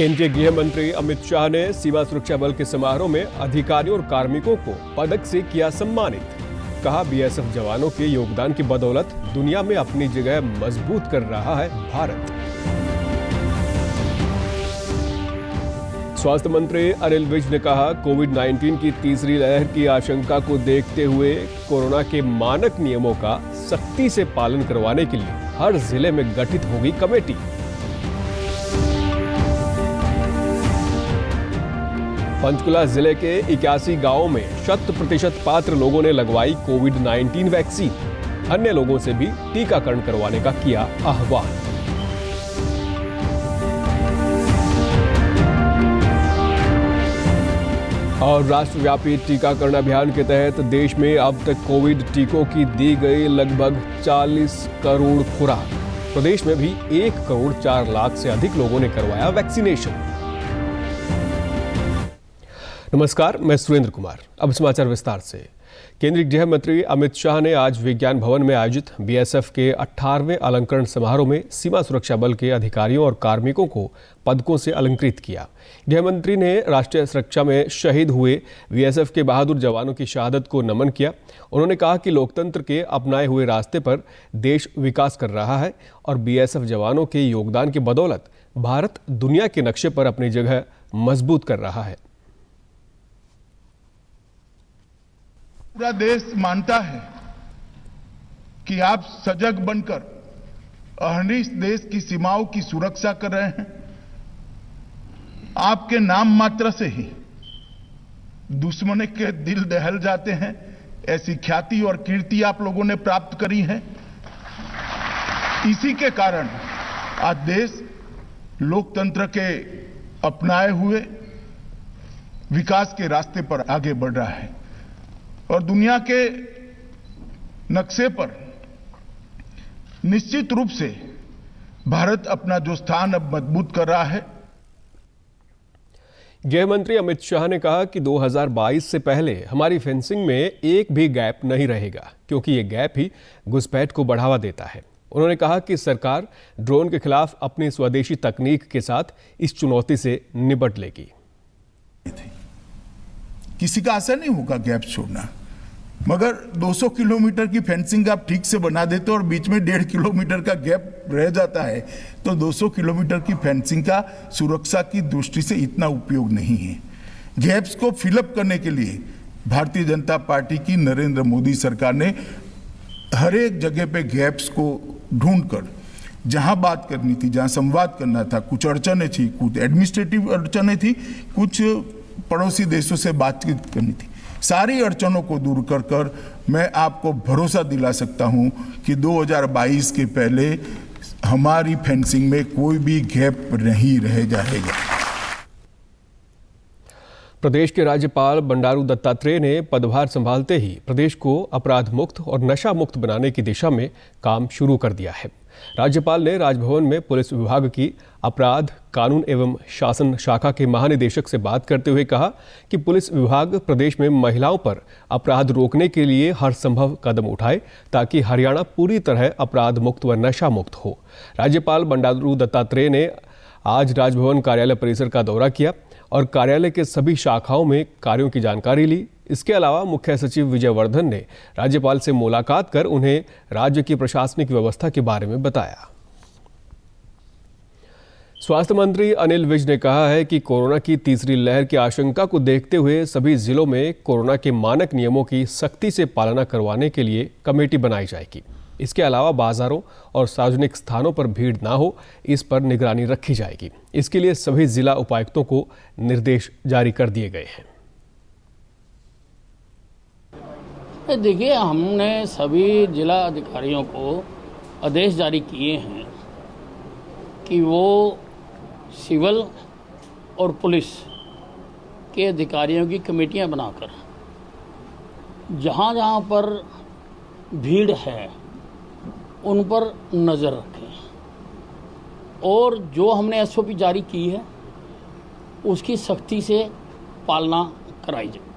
केंद्रीय गृह मंत्री अमित शाह ने सीमा सुरक्षा बल के समारोह में अधिकारियों और कार्मिकों को पदक से किया सम्मानित। कहा, बीएसएफ जवानों के योगदान की बदौलत दुनिया में अपनी जगह मजबूत कर रहा है भारत। स्वास्थ्य मंत्री अनिल विज ने कहा, कोविड-19 की तीसरी लहर की आशंका को देखते हुए कोरोना के मानक नियमों का सख्ती से पालन करवाने के लिए हर जिले में गठित होगी कमेटी। पंचकुला जिले के 81 गांवों में 100% पात्र लोगों ने लगवाई कोविड-19 वैक्सीन। अन्य लोगों से भी टीकाकरण करवाने का किया आह्वान। और राष्ट्रव्यापी टीकाकरण अभियान के तहत देश में अब तक कोविड टीकों की दी गई लगभग 40 करोड़ खुराक। प्रदेश में भी 1 करोड़ 4 लाख से अधिक लोगों ने करवाया वैक्सीनेशन। नमस्कार, मैं सुरेंद्र कुमार। अब समाचार विस्तार से। केंद्रीय गृह मंत्री अमित शाह ने आज विज्ञान भवन में आयोजित बीएसएफ के 18वें अलंकरण समारोह में सीमा सुरक्षा बल के अधिकारियों और कार्मिकों को पदकों से अलंकृत किया। गृह मंत्री ने राष्ट्रीय सुरक्षा में शहीद हुए बीएसएफ के बहादुर जवानों की शहादत को नमन किया। उन्होंने कहा कि लोकतंत्र के अपनाए हुए रास्ते पर देश विकास कर रहा है और बीएसएफ जवानों के योगदान की बदौलत भारत दुनिया के नक्शे पर अपनी जगह मजबूत कर रहा है। पूरा देश मानता है कि आप सजग बनकर अहर्निश देश की सीमाओं की सुरक्षा कर रहे हैं। आपके नाम मात्र से ही दुश्मन के दिल दहल जाते हैं। ऐसी ख्याति और कीर्ति आप लोगों ने प्राप्त करी है। इसी के कारण आज देश लोकतंत्र के अपनाए हुए विकास के रास्ते पर आगे बढ़ रहा है और दुनिया के नक्शे पर निश्चित रूप से भारत अपना जो स्थान अब मजबूत कर रहा है। गृह मंत्री अमित शाह ने कहा कि 2022 से पहले हमारी फेंसिंग में एक भी गैप नहीं रहेगा, क्योंकि ये गैप ही घुसपैठ को बढ़ावा देता है। उन्होंने कहा कि सरकार ड्रोन के खिलाफ अपनी स्वदेशी तकनीक के साथ इस चुनौती से निपट लेगी। किसी का आशा नहीं होगा गैप छोड़ना, मगर 200 किलोमीटर की फेंसिंग आप ठीक से बना देते और बीच में 1.5 किलोमीटर का गैप रह जाता है, तो 200 किलोमीटर की फेंसिंग का सुरक्षा की दृष्टि से इतना उपयोग नहीं है। गैप्स को फिलअप करने के लिए भारतीय जनता पार्टी की नरेंद्र मोदी सरकार ने हर एक जगह पे गैप्स को ढूंढकर जहां बात करनी थी, जहां संवाद करना था, कुछ अड़चनें थी, कुछ एडमिनिस्ट्रेटिव अड़चनें थी, कुछ पड़ोसी देशों से बातचीत करनी थी, सारी अड़चनों को दूर कर मैं आपको भरोसा दिला सकता हूं कि 2022 के पहले हमारी फेंसिंग में कोई भी गैप नहीं रह जाएगा। प्रदेश के राज्यपाल बंडारू दत्तात्रेय ने पदभार संभालते ही प्रदेश को अपराध मुक्त और नशा मुक्त बनाने की दिशा में काम शुरू कर दिया है। राज्यपाल ने राजभवन में पुलिस विभाग की अपराध कानून एवं शासन शाखा के महानिदेशक से बात करते हुए कहा कि पुलिस विभाग प्रदेश में महिलाओं पर अपराध रोकने के लिए हर संभव कदम उठाए ताकि हरियाणा पूरी तरह अपराध मुक्त व नशा मुक्त हो। राज्यपाल बंडारू दत्तात्रेय ने आज राजभवन कार्यालय परिसर का दौरा किया और कार्यालय के सभी शाखाओं में कार्यों की जानकारी ली। इसके अलावा मुख्य सचिव विजय वर्धन ने राज्यपाल से मुलाकात कर उन्हें राज्य की प्रशासनिक व्यवस्था के बारे में बताया। स्वास्थ्य मंत्री अनिल विज ने कहा है कि कोरोना की तीसरी लहर की आशंका को देखते हुए सभी जिलों में कोरोना के मानक नियमों की सख्ती से पालना करवाने के लिए कमेटी बनाई जाएगी। इसके अलावा बाजारों और सार्वजनिक स्थानों पर भीड़ ना हो, इस पर निगरानी रखी जाएगी। इसके लिए सभी जिला उपायुक्तों को निर्देश जारी कर दिए गए हैं। देखिए, हमने सभी जिला अधिकारियों को आदेश जारी किए हैं कि वो सिविल और पुलिस के अधिकारियों की कमेटियां बनाकर जहां जहां पर भीड़ है उन पर नज़र रखें और जो हमने एसओपी जारी की है उसकी सख्ती से पालना कराई जाए।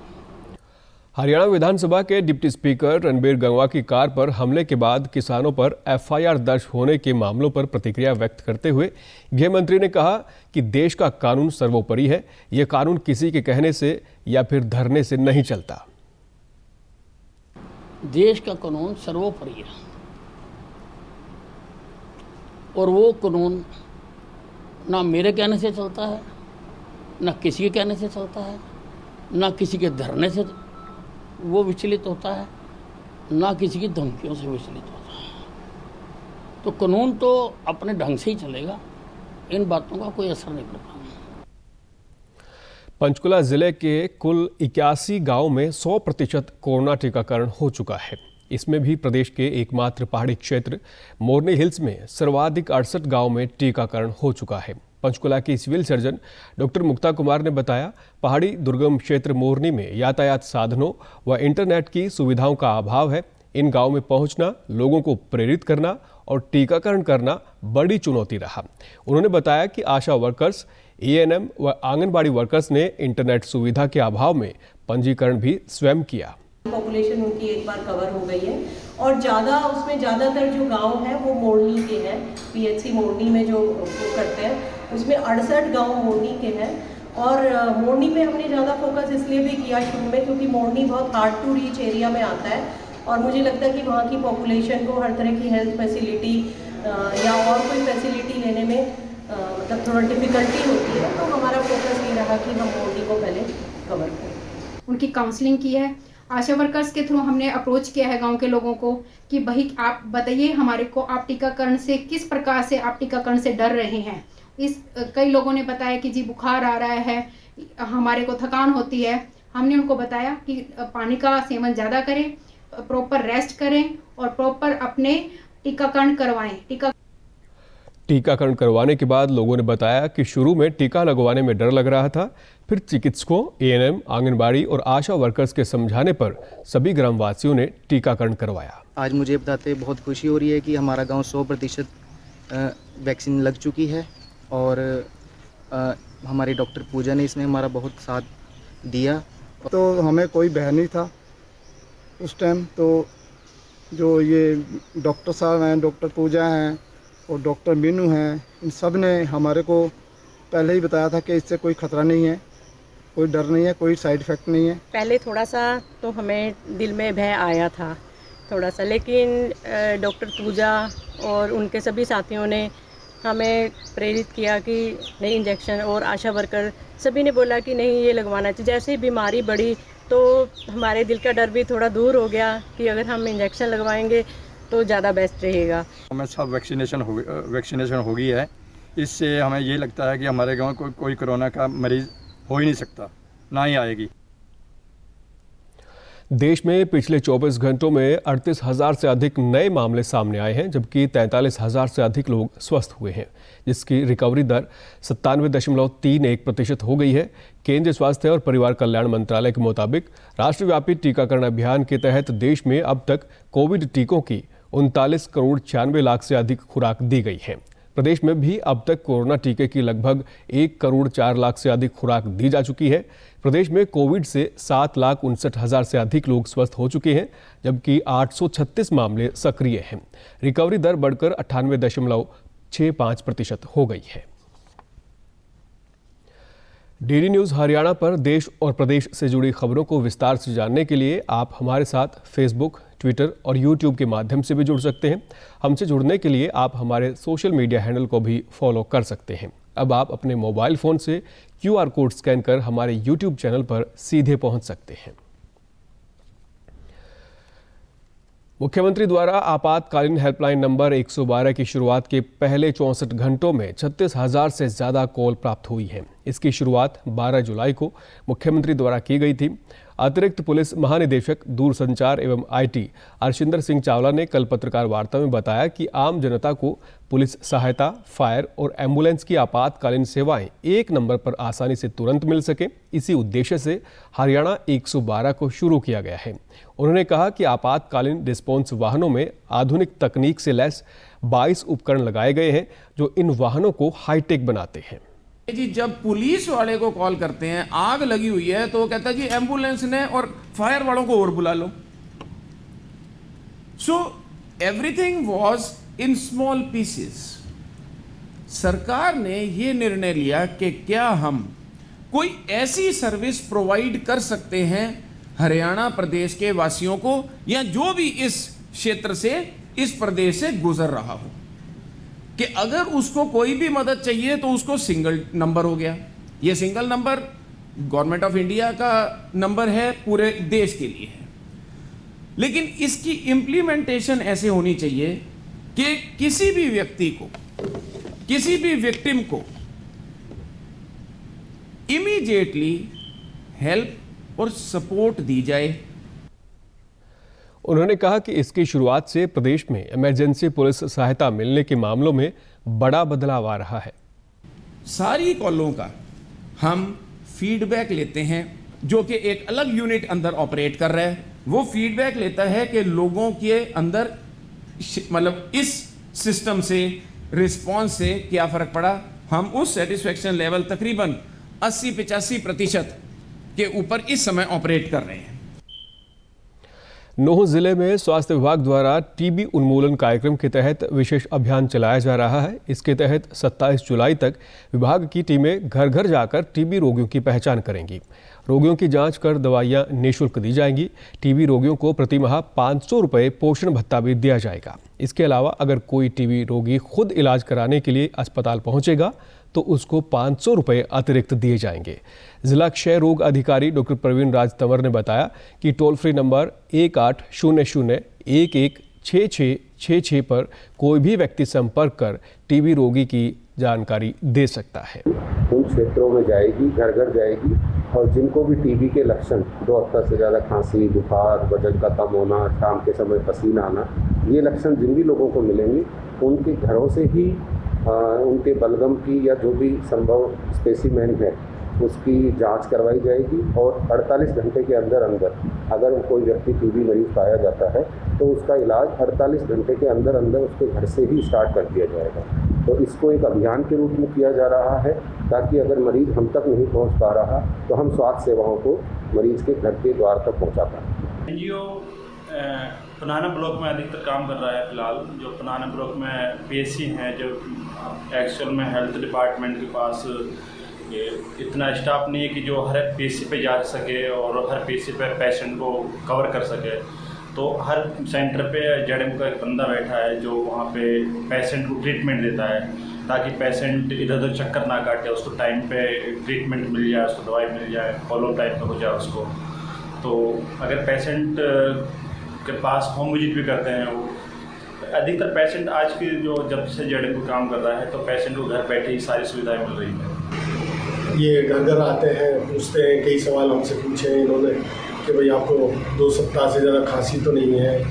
हरियाणा विधानसभा के डिप्टी स्पीकर रणबीर गंगवा की कार पर हमले के बाद किसानों पर एफआईआर दर्ज होने के मामलों पर प्रतिक्रिया व्यक्त करते हुए गृह मंत्री ने कहा कि देश का कानून सर्वोपरि है। यह कानून किसी के कहने से या फिर धरने से नहीं चलता। देश का कानून सर्वोपरि है और वो कानून ना मेरे कहने से चलता है, ना किसी के कहने से चलता है, ना किसी के धरने से वो विचलित होता है, ना किसी की धमकियों से विचलित होता है। तो कानून तो अपने ढंग से ही चलेगा, इन बातों का कोई असर नहीं पड़ता। पंचकुला जिले के कुल 81 गांव में 100% कोरोना टीकाकरण हो चुका है। इसमें भी प्रदेश के एकमात्र पहाड़ी क्षेत्र मोरनी हिल्स में सर्वाधिक 68 गांव में टीकाकरण हो चुका है। पंचकुला की सिविल सर्जन डॉक्टर मुक्ता कुमार ने बताया, पहाड़ी दुर्गम क्षेत्र मोरनी में यातायात साधनों व इंटरनेट की सुविधाओं का अभाव है। इन गांव में पहुंचना, लोगों को प्रेरित करना और टीकाकरण करना बड़ी चुनौती रहा। उन्होंने बताया कि आशा वर्कर्स, एएनएम व आंगनबाड़ी वर्कर्स ने इंटरनेट सुविधा के अभाव में पंजीकरण भी स्वयं किया। पॉपुलेशन उनकी एक बार कवर हो गई है और उसमें ज़्यादातर जो गांव हैं वो मोरनी के हैं। पीएचसी मोरनी में जो करते हैं उसमें 68 गांव मोरनी के हैं और मोरनी पे हमने ज़्यादा फोकस इसलिए भी किया शुरू में क्योंकि मोरनी बहुत हार्ड टू रीच एरिया में आता है और मुझे लगता है कि वहाँ की पॉपुलेशन को हर तरह की हेल्थ फैसिलिटी या और कोई फैसिलिटी लेने में मतलब थोड़ा डिफ़िकल्टी होती है। तो हमारा फोकस ये रहा कि हम मोरनी को पहले कवर करें। उनकी काउंसलिंग की है। आशा वर्कर्स के थ्रू हमने अप्रोच किया है गांव के लोगों को कि भाई आप बताइए हमारे को, आप टीकाकरण से किस प्रकार से आप टीकाकरण से डर रहे हैं। कई लोगों ने बताया कि जी बुखार आ रहा है, हमारे को थकान होती है। हमने उनको बताया कि पानी का सेवन ज़्यादा करें, प्रॉपर रेस्ट करें और प्रॉपर अपने टीकाकरण करवाएं। टीकाकरण करवाने के बाद लोगों ने बताया कि शुरू में टीका लगवाने में डर लग रहा था, फिर चिकित्सकों, एएनएम, आंगनबाड़ी और आशा वर्कर्स के समझाने पर सभी ग्रामवासियों ने टीकाकरण करवाया। आज मुझे बताते बहुत खुशी हो रही है कि हमारा गांव 100% वैक्सीन लग चुकी है और हमारी डॉक्टर पूजा ने इसमें हमारा बहुत साथ दिया। तो हमें कोई भय नहीं था उस टाइम। तो जो ये डॉक्टर साहब हैं, डॉक्टर पूजा हैं और डॉक्टर मीनू हैं, इन सब ने हमारे को पहले ही बताया था कि इससे कोई ख़तरा नहीं है, कोई डर नहीं है, कोई साइड इफ़ेक्ट नहीं है। पहले थोड़ा सा तो हमें दिल में भय आया था थोड़ा सा, लेकिन डॉक्टर पूजा और उनके सभी साथियों ने हमें प्रेरित किया कि नहीं, इंजेक्शन, और आशा वर्कर सभी ने बोला कि नहीं ये लगवाना चाहिए। जैसे ही बीमारी बढ़ी तो हमारे दिल का डर भी थोड़ा दूर हो गया कि अगर हम इंजेक्शन लगवाएंगे तो ज़्यादा बेस्ट रहेगा। हमें सब वैक्सीनेशन हो गई है। इससे हमें ये लगता है कि हमारे गांव में कोई कोरोना का मरीज़ हो ही नहीं सकता, ना ही आएगी। देश में पिछले 24 घंटों में 38,000 से अधिक नए मामले सामने आए हैं, जबकि 43,000 से अधिक लोग स्वस्थ हुए हैं, जिसकी रिकवरी दर 97.31% हो गई है। केंद्रीय स्वास्थ्य और परिवार कल्याण मंत्रालय के मुताबिक राष्ट्रव्यापी टीकाकरण अभियान के तहत देश में अब तक कोविड टीकों की 39 करोड़ 96 लाख से अधिक खुराक दी गई है। प्रदेश में भी अब तक कोरोना टीके की लगभग 1 करोड़ 4 लाख से अधिक खुराक दी जा चुकी है। प्रदेश में कोविड से 7,59,000 से अधिक लोग स्वस्थ हो चुके हैं, जबकि 836 मामले सक्रिय हैं। रिकवरी दर बढ़कर 98.65% हो गई है। डीडी न्यूज़ हरियाणा पर देश और प्रदेश से जुड़ी खबरों को विस्तार से जानने के लिए आप हमारे साथ फेसबुक, ट्विटर और यूट्यूब के माध्यम से भी जुड़ सकते हैं। हमसे जुड़ने के लिए आप हमारे सोशल मीडिया हैंडल को भी फॉलो कर सकते हैं। अब आप अपने मोबाइल फ़ोन से QR कोड स्कैन कर हमारे यूट्यूब चैनल पर सीधे पहुंच सकते हैं। मुख्यमंत्री द्वारा आपातकालीन हेल्पलाइन नंबर 112 की शुरुआत के पहले 64 घंटों में 36,000 से ज़्यादा कॉल प्राप्त हुई हैं। इसकी शुरुआत 12 जुलाई को मुख्यमंत्री द्वारा की गई थी। अतिरिक्त पुलिस महानिदेशक दूरसंचार एवं IT अर्शिंदर सिंह चावला ने कल पत्रकार वार्ता में बताया कि आम जनता को पुलिस सहायता, फायर और एम्बुलेंस की आपातकालीन सेवाएं एक नंबर पर आसानी से तुरंत मिल सके, इसी उद्देश्य से हरियाणा 112 को शुरू किया गया है। उन्होंने कहा कि आपातकालीन रिस्पॉन्स वाहनों में आधुनिक तकनीक से लैस 22 उपकरण लगाए गए हैं, जो इन वाहनों को हाईटेक बनाते हैं। जी जब पुलिस वाले को कॉल करते हैं आग लगी हुई है तो वो कहता है जी एम्बुलेंस ने और फायर वालों को और बुला लो। So everything was in small pieces. सरकार ने ये निर्णय लिया कि क्या हम कोई ऐसी सर्विस प्रोवाइड कर सकते हैं हरियाणा प्रदेश के वासियों को या जो भी इस क्षेत्र से इस प्रदेश से गुजर रहा हो, कि अगर उसको कोई भी मदद चाहिए तो उसको सिंगल नंबर हो गया। ये single number government of India का नंबर है, पूरे देश के लिए है, लेकिन इसकी इंप्लीमेंटेशन ऐसे होनी चाहिए कि किसी भी व्यक्ति को, किसी भी विक्टिम को इमीडिएटली हेल्प और सपोर्ट दी जाए। उन्होंने कहा कि इसकी शुरुआत से प्रदेश में इमरजेंसी पुलिस सहायता मिलने के मामलों में बड़ा बदलाव आ रहा है। सारी कॉलों का हम फीडबैक लेते हैं, जो कि एक अलग यूनिट अंदर ऑपरेट कर रहा है। वो फीडबैक लेता है कि लोगों के अंदर मतलब इस सिस्टम से, रिस्पॉन्स से क्या फ़र्क पड़ा। हम उस सेटिस्फेक्शन लेवल तकरीबन 80-85% के ऊपर इस समय ऑपरेट कर रहे हैं। नूंह जिले में स्वास्थ्य विभाग द्वारा टीबी उन्मूलन कार्यक्रम के तहत विशेष अभियान चलाया जा रहा है। इसके तहत 27 जुलाई तक विभाग की टीमें घर घर जाकर टीबी रोगियों की पहचान करेंगी। रोगियों की जांच कर दवाइयां निःशुल्क दी जाएंगी। टीबी रोगियों को प्रति माह 500 रुपये पोषण भत्ता भी दिया जाएगा। इसके अलावा अगर कोई टीबी रोगी खुद इलाज कराने के लिए अस्पताल पहुंचेगा तो उसको 500 रुपये अतिरिक्त दिए जाएंगे। जिला क्षय रोग अधिकारी डॉक्टर प्रवीण राज तंवर ने बताया कि टोल फ्री नंबर 1800-116666 पर कोई भी व्यक्ति संपर्क कर टीबी रोगी की जानकारी दे सकता है। उन क्षेत्रों में जाएगी, घर घर जाएगी, और जिनको भी टीबी के लक्षण 2 हफ्ता से ज़्यादा खांसी, बुखार, वजन का कम होना, शाम के समय पसीना आना, ये लक्षण जिन भी लोगों को मिलेंगे उनके घरों से ही उनके बलगम की या जो भी संभव स्पेसिमेन है उसकी जांच करवाई जाएगी, और 48 घंटे के अंदर अंदर अगर कोई व्यक्ति टीबी मरीज पाया जाता है तो उसका इलाज 48 घंटे के अंदर अंदर उसके घर से ही स्टार्ट कर दिया जाएगा। तो इसको एक अभियान के रूप में किया जा रहा है, ताकि अगर मरीज हम तक नहीं पहुंच पा रहा तो हम स्वास्थ्य सेवाओं को मरीज के घर के द्वार तक पहुंचा पाएँ। एनजीओ पनाना ब्लॉक में अधिकतर काम कर रहा है फिलहाल। जो पनाना ब्लॉक में पीएचसी हैं, जो एक्चुअल में हेल्थ डिपार्टमेंट के पास इतना स्टाफ नहीं है कि जो हर पीएचसी पे जा सके और हर पीएचसी पे पेशेंट को कवर कर सके। तो हर सेंटर पे जेडएम का एक बंदा बैठा है जो वहाँ पे पेशेंट को ट्रीटमेंट देता है, ताकि पेशेंट इधर उधर चक्कर ना काटे, उसको टाइम पे ट्रीटमेंट मिल जाए, उसको दवाई मिल जाए, फॉलो टाइम पे हो जाए उसको। तो अगर पेशेंट के पास होम विजिट भी करते हैं वो, अधिकतर पेशेंट आज की जो जब से जेडएम को काम कर रहा है तो पेशेंट को घर बैठे ही सारी सुविधाएं मिल रही हैं। ये घर घर आते हैं, पूछते हैं, कई सवाल हमसे पूछे हैं इन्होंने कि भाई आपको 2 सप्ताह से ज़्यादा खांसी तो नहीं है,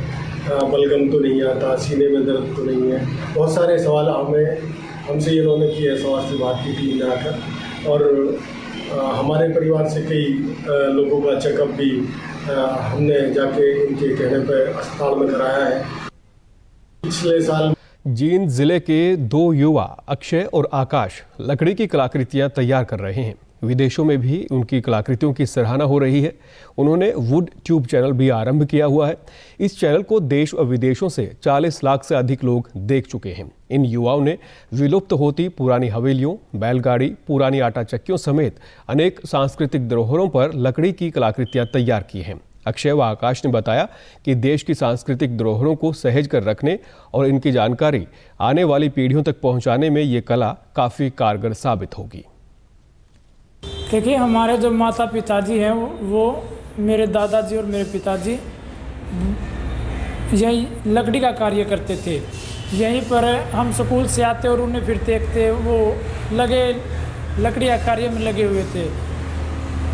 बलगम तो नहीं आता, सीने में दर्द तो नहीं है। बहुत सारे सवाल हमसे इन्होंने किए स्वास्थ्य विभाग की टीम ने आकर, और हमारे परिवार से कई लोगों का चेकअप भी हमने जाके इनके कहने पर अस्पताल में कराया है। पिछले साल जींद जिले के 2 युवा अक्षय और आकाश लकड़ी की कलाकृतियां तैयार कर रहे हैं। विदेशों में भी उनकी कलाकृतियों की सराहना हो रही है। उन्होंने वुड ट्यूब चैनल भी आरंभ किया हुआ है। इस चैनल को देश और विदेशों से 40 लाख से अधिक लोग देख चुके हैं। इन युवाओं ने विलुप्त होती पुरानी हवेलियों, बैलगाड़ी, पुरानी आटा चक्कियों समेत अनेक सांस्कृतिक धरोहरों पर लकड़ी की कलाकृतियां तैयार की हैं। अक्षय व आकाश ने बताया कि देश की सांस्कृतिक धरोहरों को सहेज कर रखने और इनकी जानकारी आने वाली पीढ़ियों तक पहुंचाने में ये कला काफ़ी कारगर साबित होगी। देखिए, हमारे जो माता पिताजी हैं वो मेरे दादाजी और मेरे पिताजी यही लकड़ी का कार्य करते थे। यहीं पर हम स्कूल से आते और उन्हें फिर देखते वो लकड़ी का कार्य में लगे हुए थे।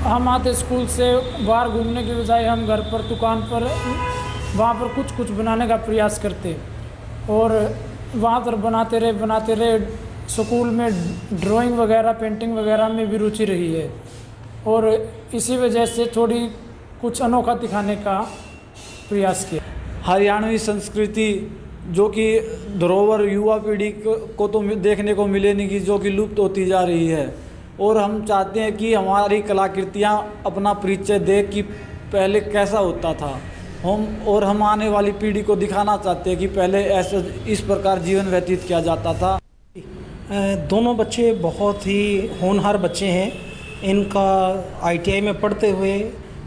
हम आते स्कूल से बाहर घूमने के बजाय हम घर पर दुकान पर वहाँ पर कुछ बनाने का प्रयास करते और वहाँ पर बनाते रहे। स्कूल में ड्राइंग वगैरह, पेंटिंग वगैरह में भी रुचि रही है और इसी वजह से थोड़ी कुछ अनोखा दिखाने का प्रयास किया। हरियाणवी संस्कृति जो कि धरोहर युवा पीढ़ी को तो देखने को मिले नहीं, कि जो कि लुप्त होती जा रही है। और हम चाहते हैं कि हमारी कलाकृतियाँ अपना परिचय दे कि पहले कैसा होता था। हम आने वाली पीढ़ी को दिखाना चाहते हैं कि पहले ऐसे इस प्रकार जीवन व्यतीत किया जाता था। दोनों बच्चे बहुत ही होनहार बच्चे हैं। इनका ITI में पढ़ते हुए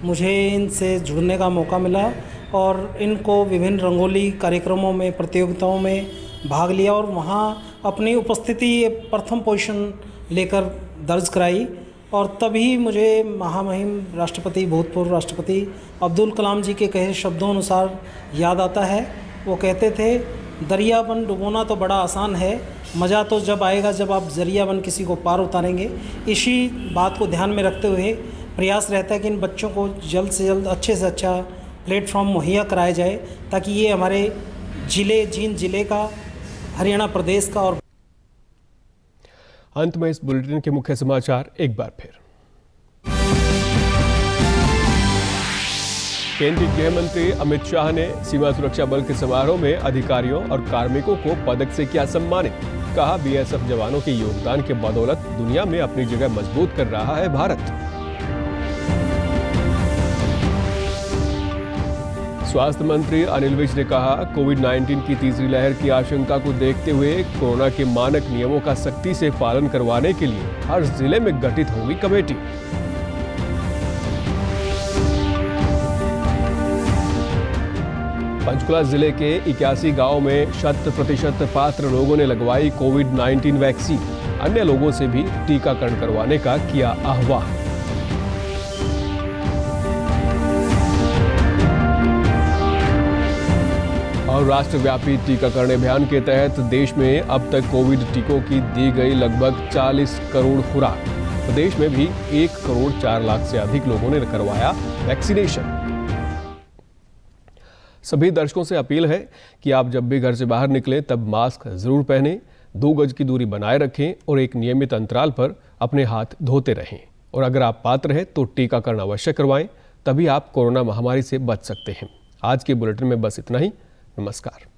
मुझे इनसे जुड़ने का मौका मिला और इनको विभिन्न रंगोली कार्यक्रमों में, प्रतियोगिताओं में भाग लिया और वहाँ अपनी उपस्थिति प्रथम पोजीशन लेकर दर्ज कराई। और तभी मुझे महामहिम राष्ट्रपति, भूतपूर्व राष्ट्रपति अब्दुल कलाम जी के कहे शब्दों अनुसार याद आता है। वो कहते थे, दरिया बन डुबोना तो बड़ा आसान है, मज़ा तो जब आएगा जब आप जरिया बन किसी को पार उतारेंगे। इसी बात को ध्यान में रखते हुए प्रयास रहता है कि इन बच्चों को जल्द से जल्द अच्छे से अच्छा प्लेटफॉर्म मुहैया कराया जाए ताकि ये हमारे जींद जिले का, हरियाणा प्रदेश का और अंत में इस बुलेटिन के मुख्य समाचार एक बार फिर। केंद्रीय गृह मंत्री अमित शाह ने सीमा सुरक्षा बल के समारोह में अधिकारियों और कार्मिकों को पदक से किया सम्मानित। कहा, BSF जवानों के योगदान के बदौलत दुनिया में अपनी जगह मजबूत कर रहा है भारत। स्वास्थ्य मंत्री अनिल विज ने कहा, कोविड-19 की तीसरी लहर की आशंका को देखते हुए कोरोना के मानक नियमों का सख्ती से पालन करवाने के लिए हर जिले में गठित होगी कमेटी। पंचकुला जिले के 81 गांव में 100% पात्र लोगों ने लगवाई कोविड-19 वैक्सीन। अन्य लोगों से भी टीकाकरण करवाने का किया आह्वान। और राष्ट्रव्यापी टीकाकरण अभियान के तहत देश में अब तक कोविड टीकों की दी गई लगभग 40 करोड़ खुराक। प्रदेश में भी 1 करोड़ 4 लाख से अधिक लोगों ने करवाया वैक्सीनेशन। सभी दर्शकों से अपील है कि आप जब भी घर से बाहर निकलें तब मास्क जरूर पहनें, 2 गज की दूरी बनाए रखें और एक नियमित अंतराल पर अपने हाथ धोते रहें। और अगर आप पात्र हैं तो टीकाकरण अवश्य करवाएं, तभी आप कोरोना महामारी से बच सकते हैं। आज के बुलेटिन में बस इतना ही। नमस्कार।